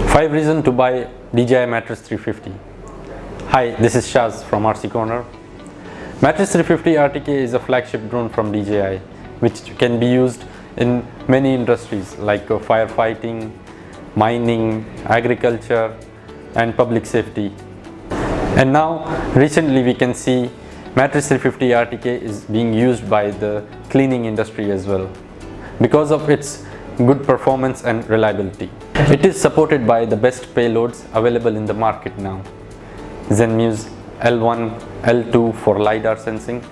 5 reasons to buy DJI MATRICE 350. Hi, this is Shaz from RC Corner. MATRICE 350 RTK is a flagship drone from DJI which can be used in many industries like firefighting, mining, agriculture and public safety. And now recently we can see MATRICE 350 RTK is being used by the cleaning industry as well because of its good performance and reliability. It is supported by the best payloads available in the market now. Zenmuse L1, L2 for LiDAR sensing,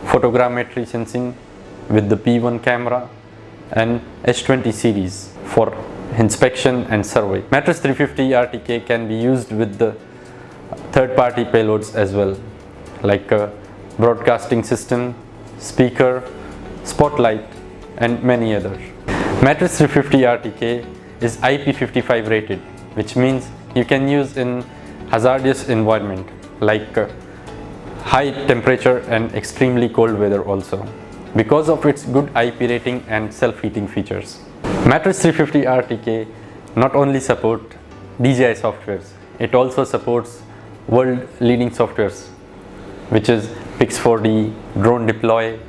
photogrammetry sensing with the P1 camera, and H20 series for inspection and survey. MATRICE 350 RTK can be used with the third-party payloads as well, like a broadcasting system, speaker, spotlight and many others. MATRICE 350 RTK is IP55 rated, which means you can use in hazardous environment like high temperature and extremely cold weather also, because of its good IP rating and self-heating features. MATRICE 350 RTK not only support DJI softwares, it also supports world-leading softwares which is Pix4D, Drone Deploy,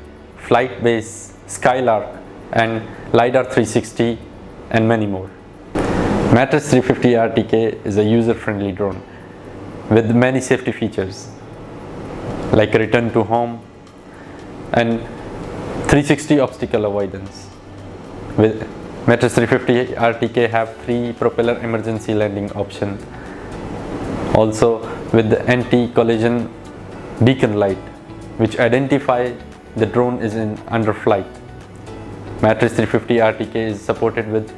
Flightbase, Skylark and LiDAR 360 and many more. MATRICE 350 RTK is a user-friendly drone with many safety features like return to home and 360 obstacle avoidance. With MATRICE 350 RTK have 3 propeller emergency landing option, also with the anti-collision beacon light which identify the drone is under flight. MATRICE 350 RTK is supported with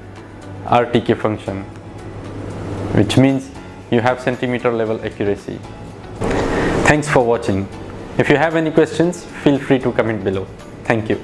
RTK function, which means you have centimeter level accuracy. Thanks for watching. If you have any questions, feel free to comment below. Thank you.